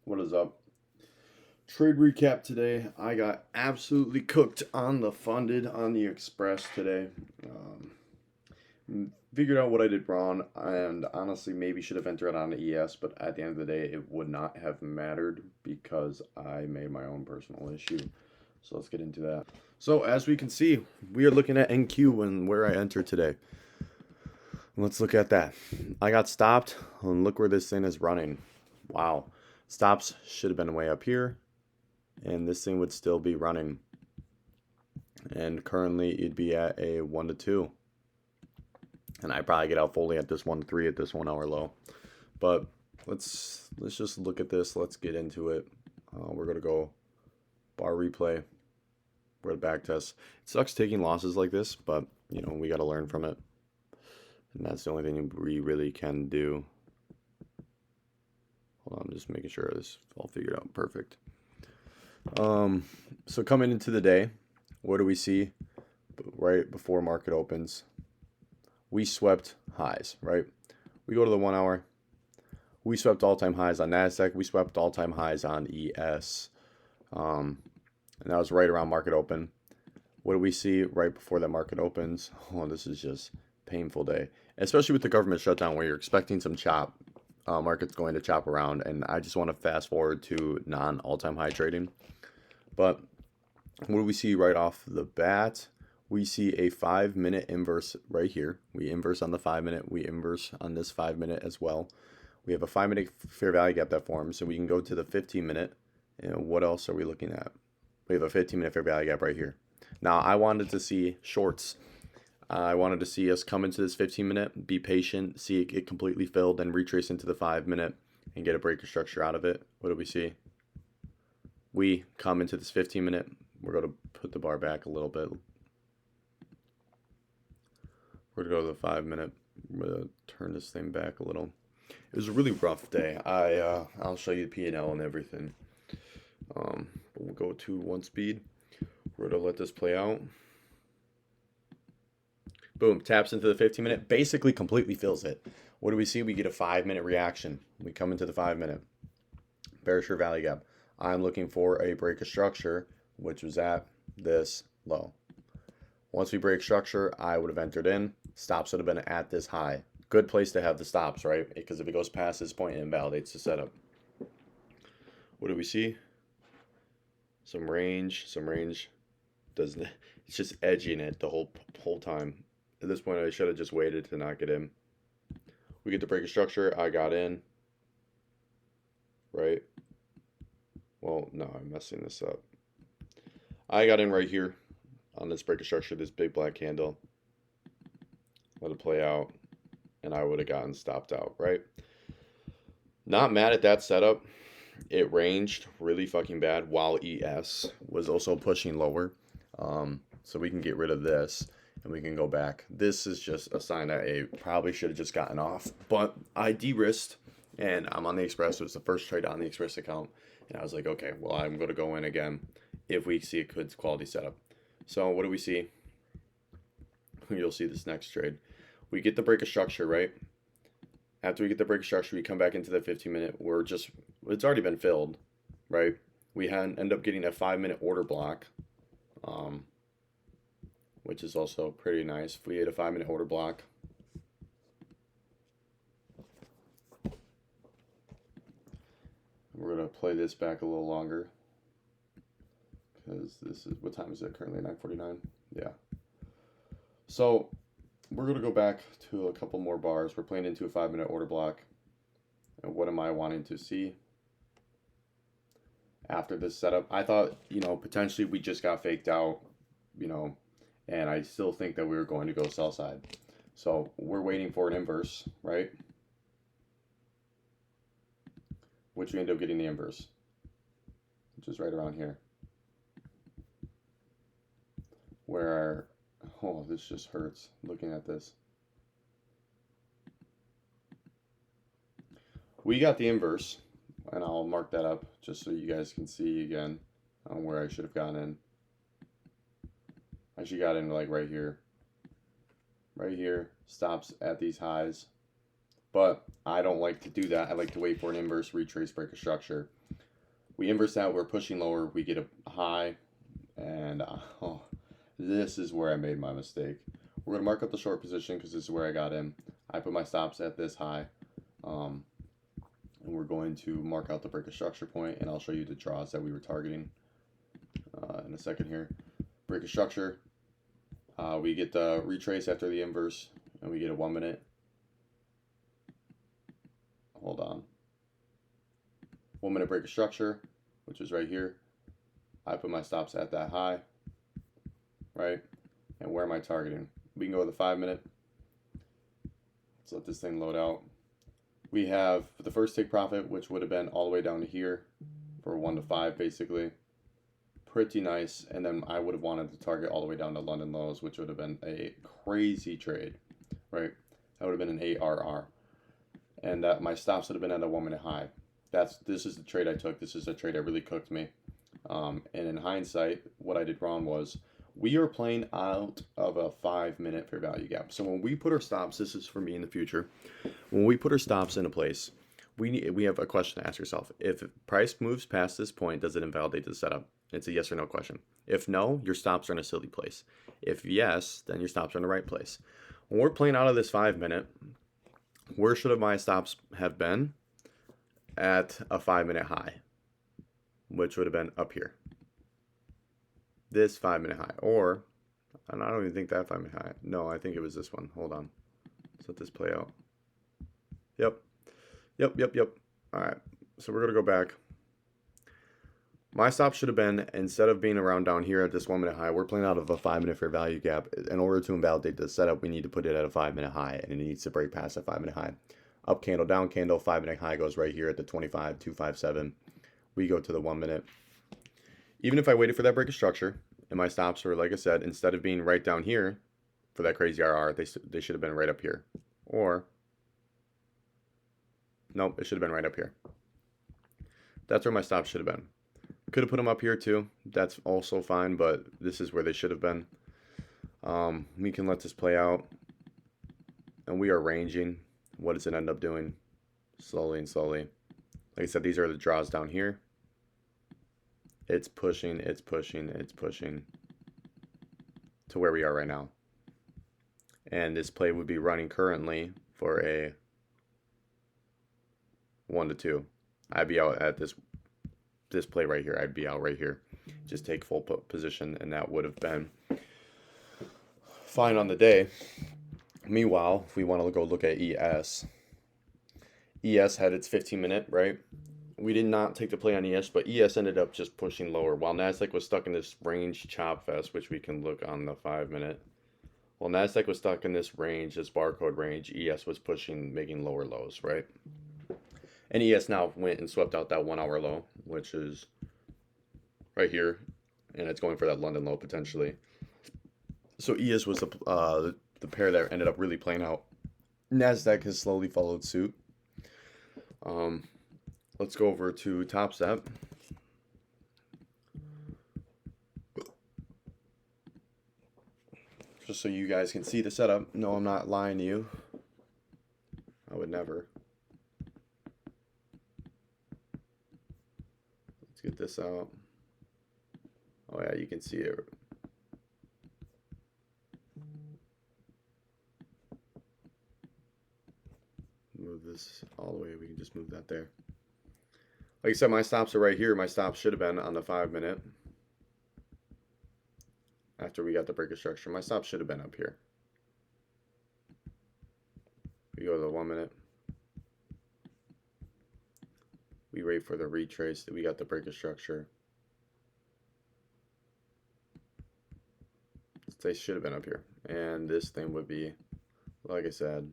What is up? Trade recap today. I got absolutely cooked on the funded on the Express today. Figured out what I did wrong, and honestly, maybe should have entered on the ES, but at the end of the day, it would not have mattered because I made my own personal issue. So let's get into that. So as we can see, we are looking at NQ and where I entered today. Let's look at that. I got stopped, and look where this thing is running. Wow. Stops should have been way up here, and this thing would still be running. And currently it'd be at a 1 to 2. And I probably get out fully at this 1 to 3 at this 1 hour low. But let's just look at this. Let's get into it. We're gonna go bar replay. We're gonna back test. It sucks taking losses like this, but we gotta learn from it. And that's the only thing we really can do. Hold on, I'm just making sure this is all figured out. Perfect. So coming into the day, what do we see right before market opens? We swept highs, right? We go to the 1 hour. We swept all-time highs on NASDAQ. We swept all-time highs on ES. And that was right around market open. What do we see right before that market opens? Oh, this is just painful day, especially with the government shutdown where you're expecting some chop. Market's going to chop around, and I just want to fast forward to non-all-time high trading. But what do we see right off the bat? We see a 5-minute inverse right here. We inverse on the 5-minute. We inverse on this 5-minute as well. We have a 5-minute fair value gap that forms, so we can go to the 15-minute. And what else are we looking at? We have a 15-minute fair value gap right here. Now, I wanted to see shorts. I wanted to see us come into this 15-minute, be patient, see it get completely filled, then retrace into the 5-minute and get a breaker structure out of it. What do we see? We come into this 15-minute. We're going to put the bar back a little bit. We're going to go to the 5-minute. I'm going to turn this thing back a little. It was a really rough day. I'll show you the P&L and everything. But we'll go to 1 speed. We're going to let this play out. Boom, taps into the 15-minute, basically completely fills it. What do we see? We get a 5-minute reaction. We come into the 5-minute. Bearish fair value gap. I'm looking for a break of structure, which was at this low. Once we break structure, I would have entered in. Stops would have been at this high. Good place to have the stops, right? Because if it goes past this point, it invalidates the setup. What do we see? Some range. Doesn't. It's just edging it the whole time. At this point, I should have just waited to not get in. We get the break of structure. I got in. Right? Well, no, I'm messing this up. I got in right here on this break of structure, this big black candle. Let it play out. And I would have gotten stopped out, right? Not mad at that setup. It ranged really fucking bad while ES was also pushing lower. So we can get rid of this and we can go back. This is just a sign that I probably should have just gotten off. But I de-risked and I'm on the Express. It was the first trade on the Express account. And I was like, okay, well, I'm going to go in again if we see a good quality setup. So what do we see? You'll see this next trade. We get the break of structure, right? After we get the break of structure, we come back into the 15-minute. It's already been filled, right? We end up getting a 5-minute order block, which is also pretty nice. If we had a 5-minute order block, we're going to play this back a little longer because this is, what time is it currently? 9:49. Yeah. So we're going to go back to a couple more bars. We're playing into a 5-minute order block. And what am I wanting to see after this setup? I thought, potentially we just got faked out, and I still think that we were going to go sell side. So we're waiting for an inverse, right? Which we end up getting the inverse, which is right around here. Where, oh, this just hurts looking at this. We got the inverse, and I'll mark that up just so you guys can see again where I should have gone in. I should got in like right here. Right here, stops at these highs. but I don't like to do that. I like to wait for an inverse, retrace, break a structure. We inverse that, we're pushing lower, we get a high, and oh, this is where I made my mistake. We're going to mark up the short position because this is where I got in. I put my stops at this high, and we're going to mark out the break of structure point, and I'll show you the draws that we were targeting in a second here. Break of structure, we get the retrace after the inverse, and we get a 1 minute. Hold on. 1 minute break of structure, which is right here. I put my stops at that high, right? And where am I targeting? We can go with the 5 minute. Let's let this thing load out. We have the first take profit, which would have been all the way down to here for 1 to 5, basically. Pretty nice. And then I would have wanted to target all the way down to London lows, which would have been a crazy trade, right? That would have been an ARR. And that my stops would have been at a 1 minute high. This is the trade I took. This is a trade that really cooked me. And in hindsight, what I did wrong was we are playing out of a 5 minute fair value gap. So when we put our stops, this is for me in the future. When we put our stops into place, we have a question to ask yourself. If price moves past this point, does it invalidate the setup? It's a yes or no question. If no, your stops are in a silly place. If yes, then your stops are in the right place. When we're playing out of this 5 minute, where should my stops have been? At a 5 minute high, which would have been up here. This 5 minute high, or, and I don't even think that 5 minute high. No, I think it was this one. Hold on. Let's let this play out. Yep. All right. So we're going to go back. My stop should have been, instead of being around down here at this 1 minute high, we're playing out of a 5 minute fair value gap. In order to invalidate the setup, we need to put it at a 5 minute high, and it needs to break past that 5 minute high. Up candle, down candle, 5 minute high goes right here at the 25,257. We go to the 1 minute. Even if I waited for that break of structure, and my stops were, like I said, instead of being right down here for that crazy RR, they should have been right up here. Or, nope, it should have been right up here. That's where my stops should have been. Could have put them up here too. That's also fine, but this is where they should have been. We can let this play out. And we are ranging. What does it end up doing? Slowly and slowly. Like I said, these are the draws down here. It's pushing to where we are right now. And this play would be running currently for a 1 to 2. I'd be out at this play right here. I'd be out right here. Just take full position, and that would have been fine on the day. Meanwhile, if we want to go look at ES had its 15 minute, right? We did not take the play on ES, but ES ended up just pushing lower while NASDAQ was stuck in this range chop fest, which we can look on the 5 minute. While NASDAQ was stuck in this range, this barcode range, ES was pushing, making lower lows, right? And ES now went and swept out that 1 hour low, which is right here, and it's going for that London low potentially. So ES was the pair that ended up really playing out. NASDAQ has slowly followed suit. Let's go over to Top Step. Just so you guys can see the setup. No, I'm not lying to you. I would never. Let's get this out. Oh yeah, you can see it. Move this all the way. We can just move that there. Like I said, my stops are right here. My stops should have been on the 5 minute. After we got the break of structure, my stop should have been up here. We go to the 1 minute. We wait for the retrace. We got the break of structure. They should have been up here. And this thing would be, like I said,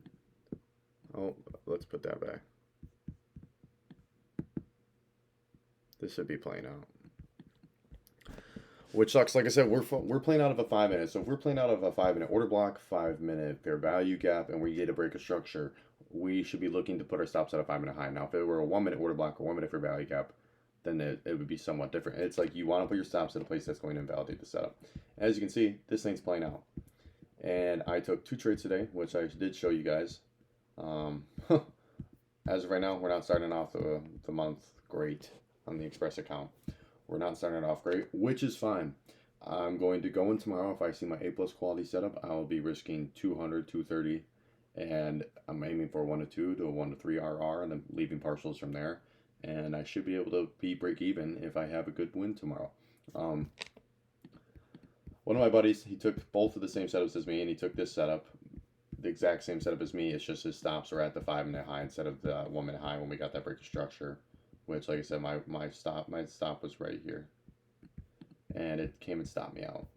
oh, let's put that back. This should be playing out. Which sucks. Like I said, we're playing out of a 5 minute. So if we're playing out of a 5 minute order block, 5 minute fair value gap, and we get a break of structure, we should be looking to put our stops at a 5 minute high. Now, if it were a 1 minute order block or 1 minute fair value gap, then it would be somewhat different. It's like you want to put your stops in a place that's going to invalidate the setup. As you can see, this thing's playing out. And I took 2 trades today, which I did show you guys. As of right now, we're not starting off the month great on the Express account. We're not starting off great, which is fine. I'm going to go in tomorrow. If I see my A plus quality setup, I will be risking 200, 230, and I'm aiming for 1 to 2 to a 1 to 3 RR, and then leaving partials from there. And I should be able to be break even if I have a good win tomorrow. One of my buddies, he took both of the same setups as me, and he took this setup, the exact same setup as me. It's just his stops are at the 5-minute high instead of the 1-minute high when we got that break of structure. Which, like I said, my stop was right here, and it came and stopped me out,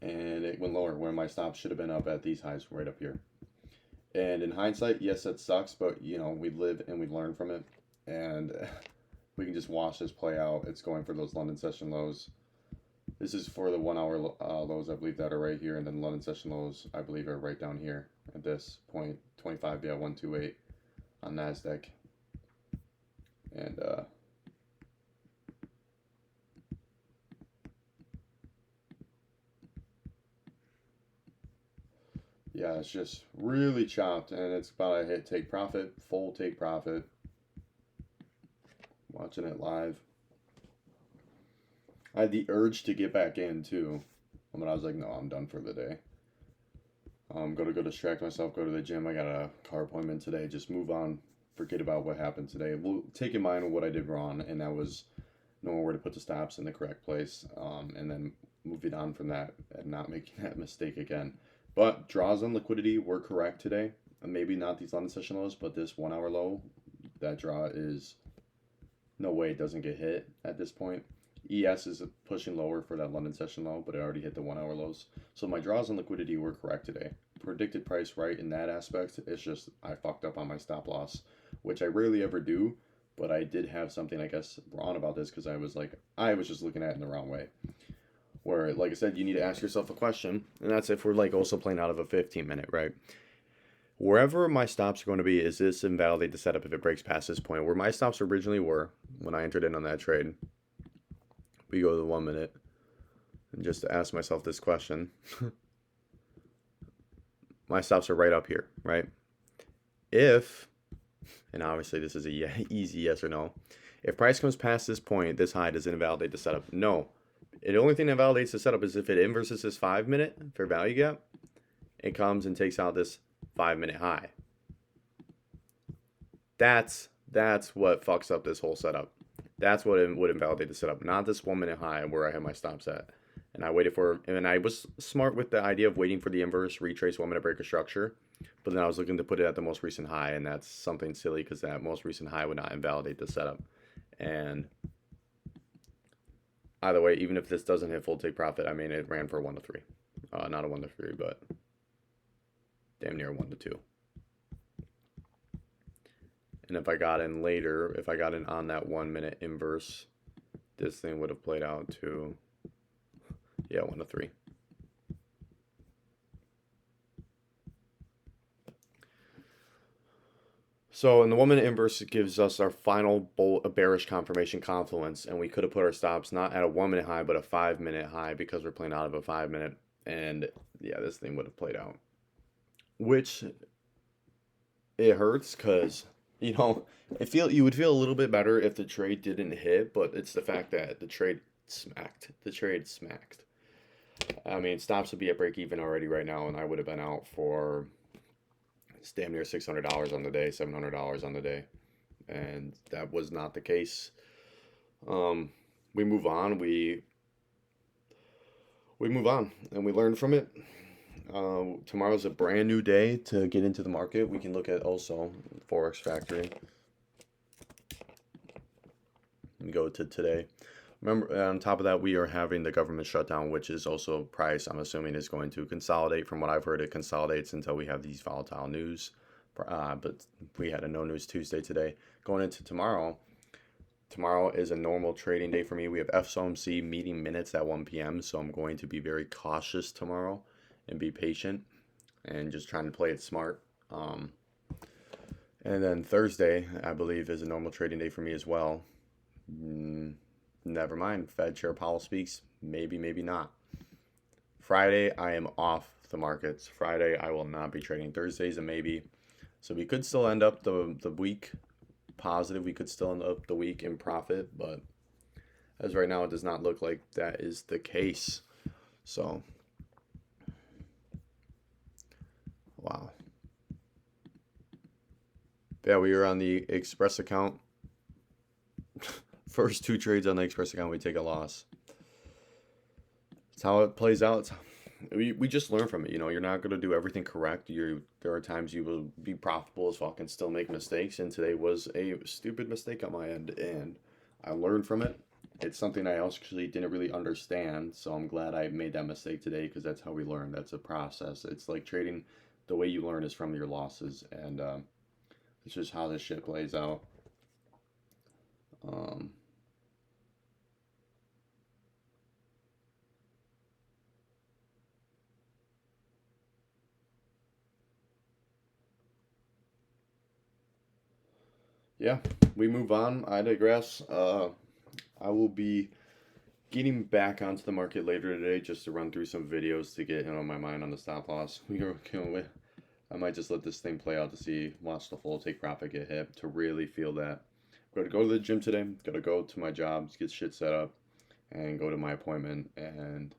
and it went lower where my stop should have been up at these highs right up here. And in hindsight, yes, that sucks, but we live and we learn from it, and we can just watch this play out. It's going for those London session lows. This is for the 1 hour lows, I believe, that are right here, and then London session lows, I believe, are right down here at this point. 25, yeah, 128 on NASDAQ. And yeah, it's just really chopped, and it's about to hit take profit, full take profit. Watching it live. I had the urge to get back in too, but I was like, no, I'm done for the day. I'm gonna go distract myself, go to the gym. I got a car appointment today. Just move on, forget about what happened today. We'll take in mind what I did wrong, and that was knowing where to put the stops in the correct place, and then moving on from that and not making that mistake again. But draws on liquidity were correct today. Maybe not these London session lows, but this 1 hour low, that draw is no way it doesn't get hit at this point. ES is pushing lower for that London session low, but it already hit the 1 hour lows. So my draws on liquidity were correct today. Predicted price right in that aspect. It's just I fucked up on my stop loss, which I rarely ever do, but I did have something, I guess, wrong about this because I was just looking at it in the wrong way. Where, like I said, you need to ask yourself a question, and that's if we're like also playing out of a 15-minute, right? Wherever my stops are going to be, is this invalidate the setup if it breaks past this point? Where my stops originally were when I entered in on that trade, we go to the 1 minute, and just to ask myself this question, my stops are right up here, right? If, and obviously this is a easy yes or no, if price comes past this point, this high, does it invalidate the setup? No. The only thing that validates the setup is if it inverses this 5-minute fair value gap, it comes and takes out this 5-minute high. That's what fucks up this whole setup. That's what would invalidate the setup, not this 1 minute high where I have my stops at. And I waited for, and I was smart with the idea of waiting for the inverse retrace 1 minute break of structure. But then I was looking to put it at the most recent high, and that's something silly because that most recent high would not invalidate the setup. And either way, even if this doesn't hit full take profit, I mean, it ran for 1 to 3. Not a 1 to 3, but damn near 1 to 2. And if I got in later, if I got in on that 1 minute inverse, this thing would have played out to, yeah, 1 to 3. So in the 1 minute inverse, it gives us our final bearish confirmation confluence, and we could have put our stops not at a 1 minute high, but a 5-minute high because we're playing out of a 5 minute. And yeah, this thing would have played out, which it hurts because you would feel a little bit better if the trade didn't hit, but it's the fact that the trade smacked. I mean, stops would be at break even already right now, and I would have been out for it's damn near $600 on the day, $700 on the day, and that was not the case. We move on. We move on, and we learn from it. Tomorrow's a brand new day to get into the market. We can look at also Forex Factory. We go to today. Remember, on top of that, we are having the government shutdown, which is also price. I'm assuming is going to consolidate. From what I've heard, it consolidates until we have these volatile news. But we had a no news Tuesday today. Going into tomorrow. Tomorrow is a normal trading day for me. We have FOMC meeting minutes at 1 p.m. So I'm going to be very cautious tomorrow and be patient and just trying to play it smart. And then Thursday, I believe, is a normal trading day for me as well. Never mind. Fed Chair Powell speaks. Maybe, maybe not. Friday, I am off the markets. Friday, I will not be trading. Thursday's a maybe. So we could still end up the week positive. We could still end up the week in profit, but as right now, it does not look like that is the case. So, wow. Yeah, we are on the Express account. First two trades on the Express account, we take a loss. It's how it plays out. We just learn from it. You know, you're not going to do everything correct. There are times you will be profitable as fuck and still make mistakes. And today was a stupid mistake on my end, and I learned from it. It's something I actually didn't really understand, so I'm glad I made that mistake today because that's how we learn. That's a process. It's like trading. The way you learn is from your losses, and it's just how this shit plays out. Um, yeah, we move on. I digress. I will be getting back onto the market later today just to run through some videos to get my mind on the stop loss. I might just let this thing play out to see, watch the full take profit get hit to really feel that. I'm going to go to the gym today. Got to go to my job, get shit set up, and go to my appointment and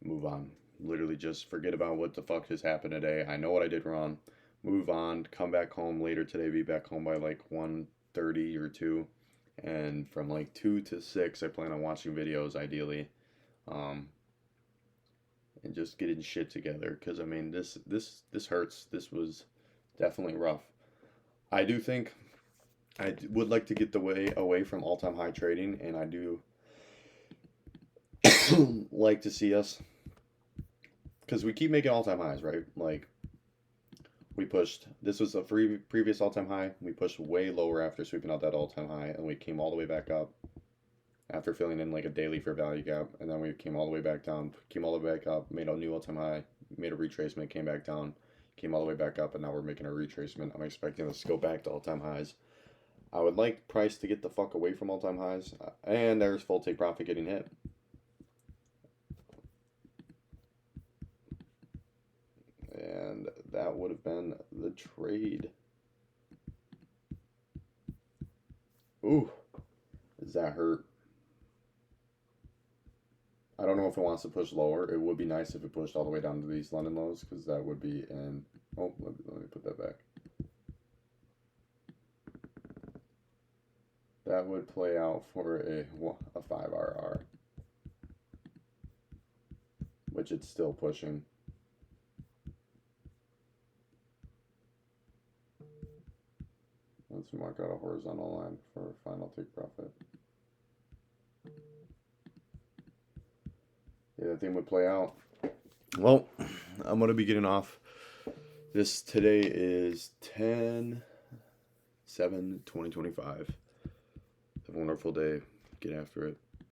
move on. Literally just forget about what the fuck has happened today. I know what I did wrong. Move on. Come back home later today. Be back home by like 1:30 or 2. And from like 2 to 6, I plan on watching videos ideally. Um, and just getting shit together because I mean this hurts. This was definitely rough. I do think would like to get the way away from all-time high trading, and I do like to see us because we keep making all-time highs, right? Like we pushed. This was a previous all-time high. We pushed way lower after sweeping out that all-time high, and we came all the way back up after filling in like a daily fair value gap, and then we came all the way back down, came all the way back up, made a new all-time high, made a retracement, came back down, came all the way back up, and now we're making a retracement. I'm expecting us to go back to all-time highs. I would like price to get the fuck away from all-time highs, and there's full take profit getting hit. And that would have been the trade. Ooh, does that hurt? I don't know if it wants to push lower. It would be nice if it pushed all the way down to these London lows because that would be in. Oh, let me put that back. That would play out for a 5RR, which it's still pushing. Let's mark out a horizontal line for final take profit. Yeah, that thing would play out. Well, I'm going to be getting off. This today is 10/7/2025. Have a wonderful day. Get after it.